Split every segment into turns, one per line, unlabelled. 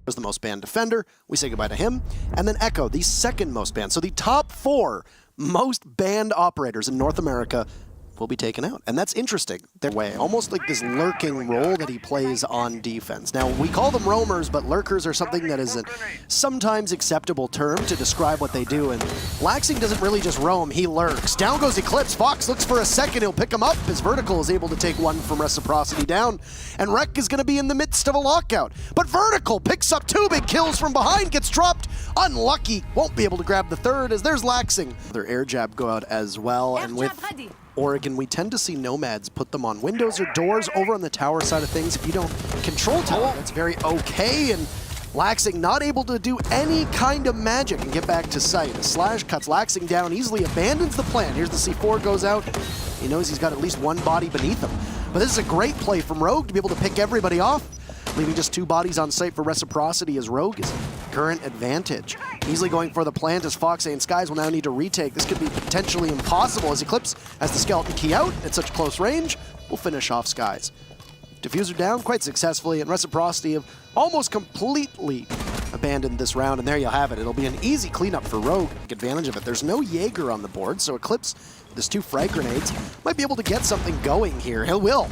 was the most banned defender. We say goodbye to him. And then Echo, the second most banned. So the top 4 most banned operators in North America will be taken out. And that's interesting. Their way, almost like this lurking role that he plays on defense. Now, we call them roamers, but lurkers are something that is a sometimes acceptable term to describe what they do. And Laxing doesn't really just roam, he lurks. Down goes Eclipse. Fox looks for a second, he'll pick him up. His Vertical is able to take one from Reciprocity down. And Rec is going to be in the midst of a lockout. But Vertical picks up 2 big kills from behind, gets dropped. Unlucky, won't be able to grab the third as there's Laxing. Their air jab go out as well. And with Oregon, we tend to see Nomads put them on windows or doors over on the tower side of things. If you don't control tower, that's very okay. And Laxing not able to do any kind of magic and get back to site. A slash cuts Laxing down, easily abandons the plan. Here's the C4 goes out. He knows he's got at least 1 body beneath him. But this is a great play from Rogue to be able to pick everybody off, leaving just 2 bodies on site for Reciprocity as Rogue is current advantage. Easily going for the plant as Fox and Skies will now need to retake. This could be potentially impossible as Eclipse has the skeleton key out at such close range. Will finish off Skies. Diffuser down quite successfully, and Reciprocity have almost completely abandoned this round, and there you have it. It'll be an easy cleanup for Rogue. Take advantage of it. There's no Jaeger on the board, so Eclipse, there's 2 frag grenades, might be able to get something going here. He will.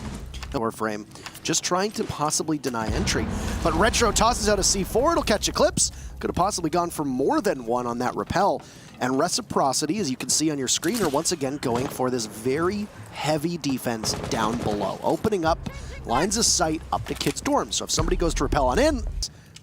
Door frame, just trying to possibly deny entry. But Retro tosses out a C4, it'll catch Eclipse. Could have possibly gone for more than 1 on that rappel. And Reciprocity, as you can see on your screen, are once again going for this very heavy defense down below. Opening up lines of sight up to kids' dorms. So if somebody goes to rappel on in,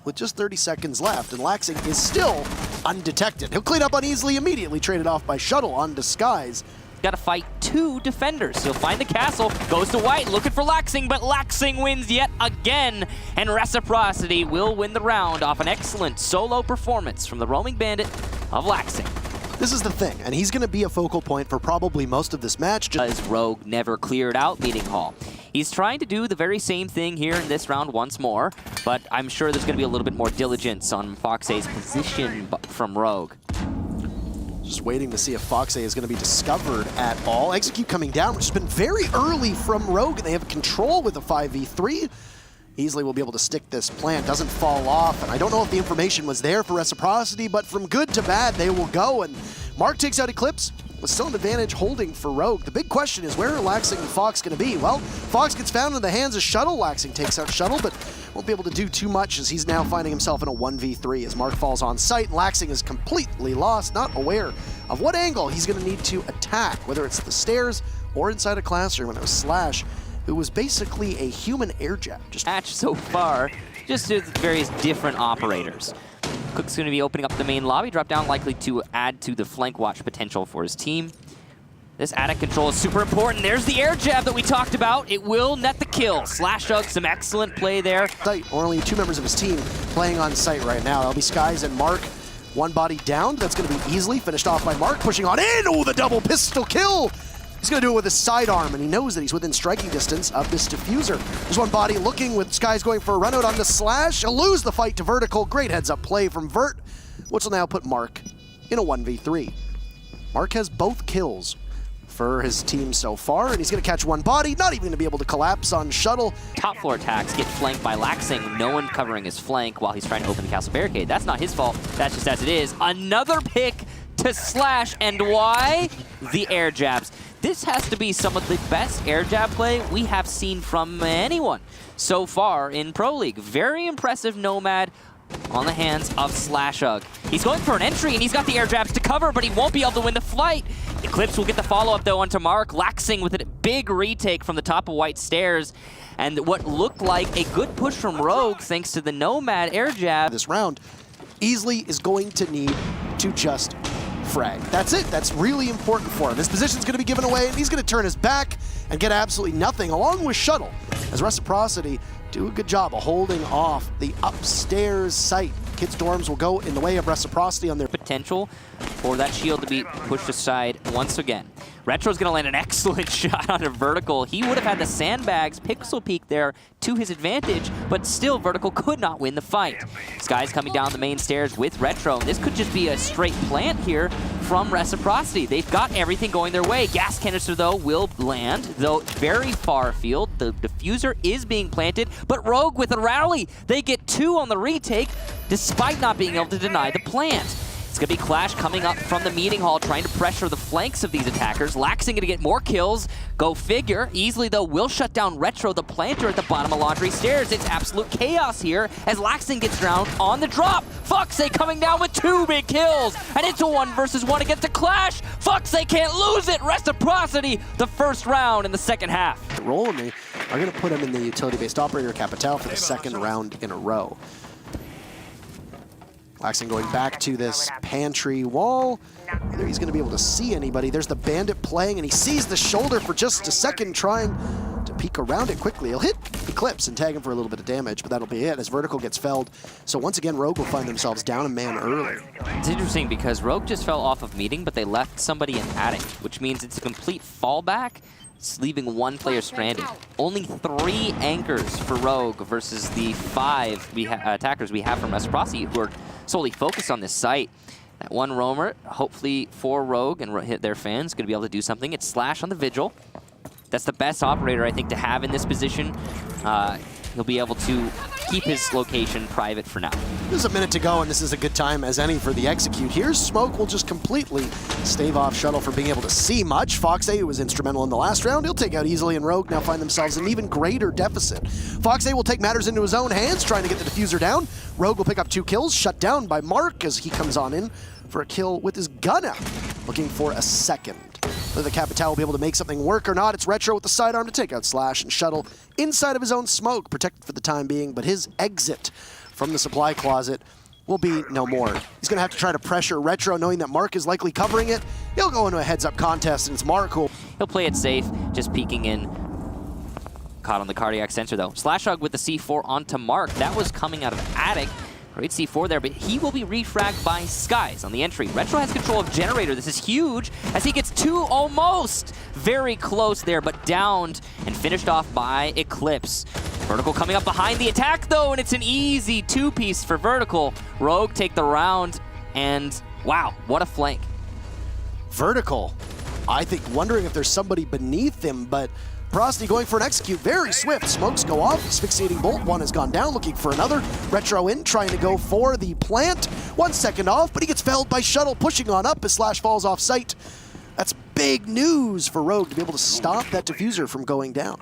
with just 30 seconds left, and Laxing is still undetected. He'll clean up uneasily, immediately traded off by Shuttle on Disguise.
Got to fight 2 defenders. He'll find the castle, goes to white, looking for Laxing, but Laxing wins yet again, and Reciprocity will win the round off an excellent solo performance from the roaming bandit of Laxing.
This is the thing, and he's going to be a focal point for probably most of this match.
As Rogue never cleared out Meeting Hall. He's trying to do the very same thing here in this round once more, but I'm sure there's going to be a little bit more diligence on Foxay's position from Rogue.
Just waiting to see if Foxay is going to be discovered at all. Execute coming down, which has been very early from Rogue, and they have control with a 5v3. Easily will be able to stick this plant, doesn't fall off, and I don't know if the information was there for Reciprocity, but from good to bad, they will go, and Mark takes out Eclipse, with still an advantage holding for Rogue. The big question is, where are Laxing and Fox going to be? Well, Fox gets found in the hands of Shuttle. Laxing takes out Shuttle, but won't be able to do too much as he's now finding himself in a 1v3 as Mark falls on site. Laxing is completely lost, not aware of what angle he's going to need to attack, whether it's the stairs or inside a classroom. And it was Slash, who was basically a human air jab. Just
match so far, just to various different operators. Cook's going to be opening up the main lobby, drop down likely to add to the flank watch potential for his team. This attic control is super important. There's the air jab that we talked about. It will net the kill. SlashUG, some excellent play there.
Only 2 members of his team playing on site right now. That'll be Skies and Mark. 1 body down. That's going to be easily finished off by Mark, pushing on in. Oh, the double pistol kill. He's going to do it with his sidearm, and he knows that he's within striking distance of this diffuser. There's 1 body looking with Skies going for a run out onto Slash. He'll lose the fight to Vertical. Great heads-up play from Vert, which will now put Mark in a 1v3. Mark has both kills for his team so far, and he's going to catch 1 body, not even going to be able to collapse on Shuttle.
Top floor attacks get flanked by Laxing, no one covering his flank while he's trying to open the castle barricade. That's not his fault, that's just as it is. Another pick to Slash, and why? The air jabs. This has to be some of the best air jab play we have seen from anyone so far in Pro League. Very impressive Nomad on the hands of SlashUG. He's going for an entry, and he's got the air jabs to cover, but he won't be able to win the fight. Eclipse will get the follow-up, though, onto Mark. Laxing with a big retake from the top of White Stairs, and what looked like a good push from Rogue, thanks to the Nomad air jab.
This round easily is going to need to just frag. That's it. That's really important for him. His position's going to be given away, and he's going to turn his back and get absolutely nothing, along with Shuttle, as Reciprocity do a good job of holding off the upstairs site. Kids' dorms will go in the way of Reciprocity on their
potential for that shield to be pushed aside once again. Retro's going to land an excellent shot on a Vertical. He would have had the sandbags pixel peek there to his advantage, but still Vertical could not win the fight. Sky's coming down the main stairs with Retro, and this could just be a straight plant here from Reciprocity. They've got everything going their way. Gas canister, though, will land, though very far afield. The diffuser is being planted, but Rogue with a rally. They get 2 on the retake, despite not being able to deny the plant. It's going to be Clash coming up from the meeting hall, trying to pressure the flanks of these attackers. Laxing going to get more kills. Go figure. Easily, though, will shut down Retro, the planter at the bottom of Laundry Stairs. It's absolute chaos here as Laxing gets drowned on the drop. Foxay coming down with 2 big kills. And it's a 1-versus-1 against the Clash. Foxay can't lose it. Reciprocity, the first round in the second half.
Roll, and they are going to put him in the utility-based operator Capital for the second round in a row. Laxing going back to this pantry wall. Whether he's going to be able to see anybody. There's the bandit playing, and he sees the shoulder for just a second, trying to peek around it quickly. He'll hit Eclipse and tag him for a little bit of damage, but that'll be it as Vertical gets felled. So once again, Rogue will find themselves down a man early.
It's interesting because Rogue just fell off of meeting, but they left somebody in attic, which means it's a complete fallback. It's leaving 1 player stranded. Only 3 anchors for Rogue versus the 5 attackers we have from Reciprocity who are solely focused on this site. That 1 roamer, hopefully for Rogue and hit their fans, going to be able to do something. It's Slash on the Vigil. That's the best operator, I think, to have in this position. He'll be able to keep his location private for now.
There's a minute to go, and this is a good time as any for the execute. Here's Smoke will just completely stave off Shuttle from being able to see much. Foxay, who was instrumental in the last round, he'll take out easily, and Rogue now find themselves in an even greater deficit. Foxay will take matters into his own hands, trying to get the diffuser down. Rogue will pick up 2 kills, shut down by Mark as he comes on in for a kill with his gun out, looking for a second. Whether the Capital will be able to make something work or not, it's Retro with the sidearm to take out Slash, and Shuttle inside of his own smoke, protected for the time being, but his exit from the supply closet will be no more. He's going to have to try to pressure Retro, knowing that Mark is likely covering it. He'll go into a heads-up contest, and it's Mark who'll...
He'll play it safe, just peeking in. Caught on the cardiac sensor, though. Slash Hug with the C4 onto Mark. That was coming out of attic. Great C4 there, but he will be refragged by Skies on the entry. Retro has control of Generator. This is huge as he gets 2 almost. Very close there, but downed and finished off by Eclipse. Vertical coming up behind the attack, though, and it's an easy 2-piece for Vertical. Rogue take the round, and wow, what a flank.
Vertical, I think, wondering if there's somebody beneath him, but Reciprocity going for an execute, very swift. Smokes go off, asphyxiating bolt, 1 has gone down, looking for another. Retro in, trying to go for the plant. 1 second off, but he gets felled by Shuttle, pushing on up as Slash falls off site. That's big news for Rogue to be able to stop that diffuser from going down.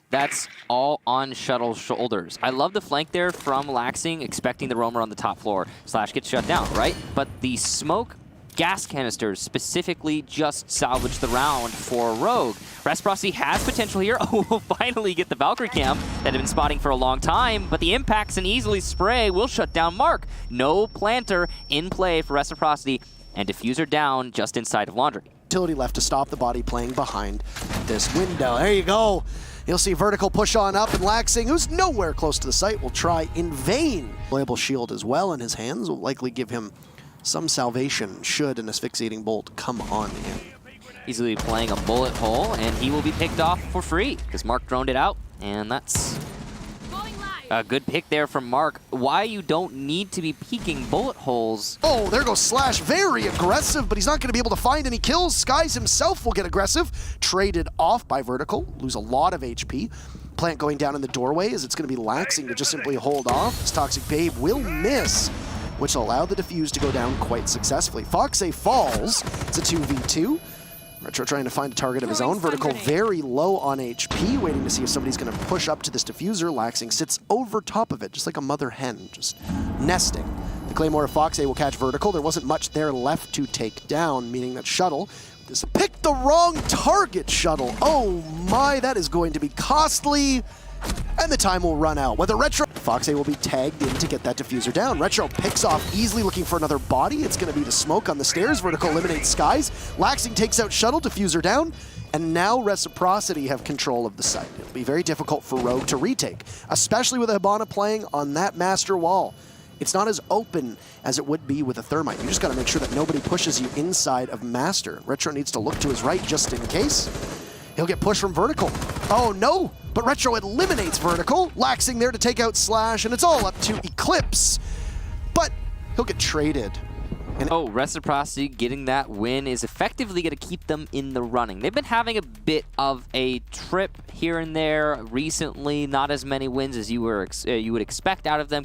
That's all on Shuttle's shoulders. I love the flank there from Laxing, expecting the roamer on the top floor. Slash gets shut down, right? But the smoke gas canisters specifically just salvaged the round for Rogue. Reciprocity has potential here. Oh, we'll finally get the Valkyrie cam that had been spotting for a long time, but the impacts and easily spray will shut down Mark. No planter in play for Reciprocity, and diffuser down just inside of Laundry.
Utility left to stop the body playing behind this window. There you go. You'll see Vertical push on up, and Laxing, who's nowhere close to the site, will try in vain. Playable shield as well in his hands will likely give him some salvation should an asphyxiating bolt come on in.
Easily playing a bullet hole, and he will be picked off for free because Mark droned it out, and that's a good pick there from Mark. Why you don't need to be peeking bullet holes.
Oh, there goes Slash, very aggressive, but he's not going to be able to find any kills. Skies himself will get aggressive, traded off by Vertical, lose a lot of HP. Plant going down in the doorway as it's going to be Laxing to just simply hold off. This Toxic Babe will miss, which will allow the defuse to go down quite successfully. Foxay falls. It's a 2v2. Retro trying to find a target of his own. Vertical very low on HP, waiting to see if somebody's going to push up to this diffuser. Laxing sits over top of it, just like a mother hen, just nesting. The Claymore of Foxay will catch Vertical. There wasn't much there left to take down, meaning that Shuttle, this picked the wrong target, Shuttle. Oh my, that is going to be costly. And the time will run out. Whether Retro... Foxay will be tagged in to get that diffuser down. Retro picks off easily, looking for another body. It's going to be the smoke on the stairs. Vertical eliminates Skies. Laxing takes out Shuttle, diffuser down. And now Reciprocity have control of the site. It'll be very difficult for Rogue to retake, especially with Hibana playing on that master wall. It's not as open as it would be with a Thermite. You just got to make sure that nobody pushes you inside of master. Retro needs to look to his right just in case. He'll get pushed from Vertical. Oh no! But Retro eliminates Vertical. Laxing there to take out Slash, and it's all up to Eclipse. But he'll get traded.
Oh, Reciprocity getting that win is effectively going to keep them in the running. They've been having a bit of a trip here and there recently, not as many wins as you would expect out of them.